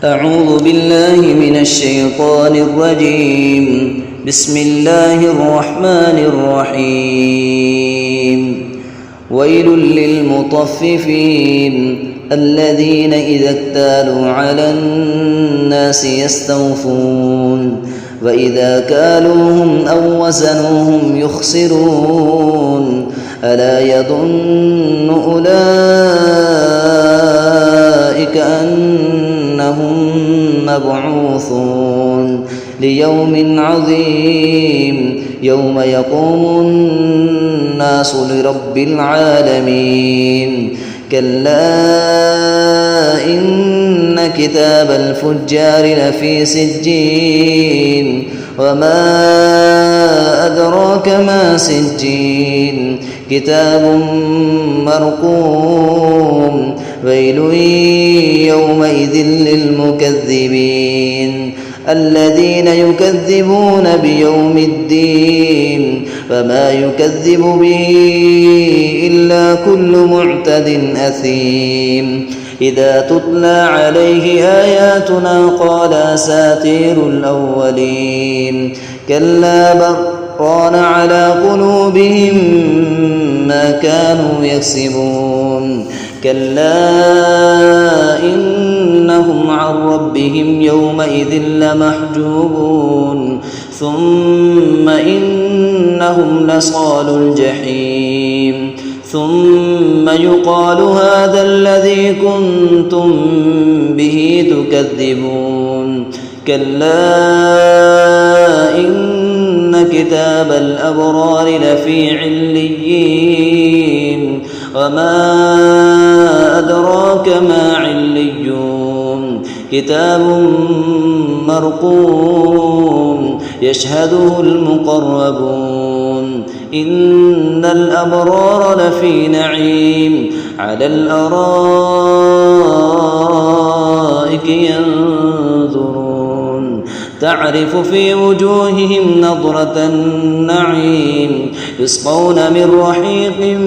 أعوذ بالله من الشيطان الرجيم. بسم الله الرحمن الرحيم. ويل للمطففين الذين إذا اكتالوا على الناس يستوفون وإذا كالوهم أو وزنوهم يخسرون ألا يظن أولئك أنهم مبعوثون ليوم عظيم يوم يقوم الناس لرب العالمين. كلا إن كتاب الفجار لفي سجين وما أدراك ما سجين كتاب مرقوم. ويل يومئذ للمكذبين الذين يكذبون بيوم الدين فما يكذب به إلا كل معتد أثيم. إذا تتلى عليه آياتنا قال أساطير الأولين. كلا بل ران على قلوبهم ما كانوا يكسبون. كلا إنهم عن ربهم يومئذ لمحجوبون ثم إنهم لصالو الجحيم ثم يقال هذا الذي كنتم به تكذبون. كلا إن كتاب الأبرار لفي عليين وما أدراك ما عليون كتاب مرقوم يشهده المقربون. إن الأبرار لفي نعيم على الأرائك ينظرون تعرف في وجوههم نضرة النعيم يسقون من رحيق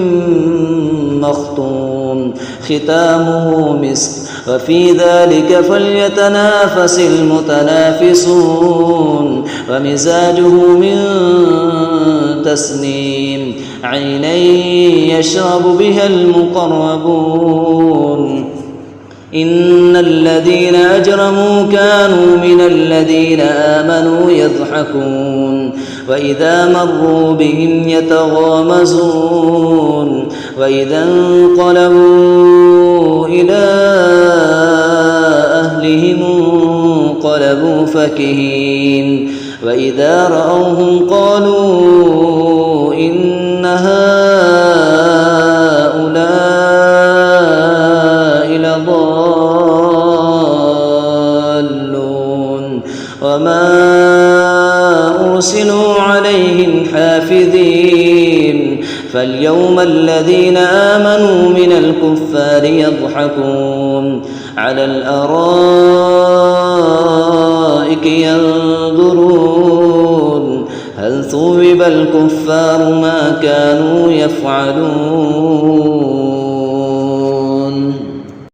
مختوم ختامه مسك وفي ذلك فليتنافس المتنافسون. ومزاجه من تسنيم عينا يشرب بها المقربون. إن الذين أجرموا كانوا من الذين آمنوا يضحكون وإذا مروا بهم يتغامزون وإذا انقلبوا إلى أهلهم انقلبوا فكهين وإذا رأوهم قالوا إن هؤلاء لضالون وما أرسلوا عليهم حافظين. فاليوم الذين آمنوا من الكفار يضحكون على الأرائك ينظرون هل ثوب الكفار ما كانوا يفعلون.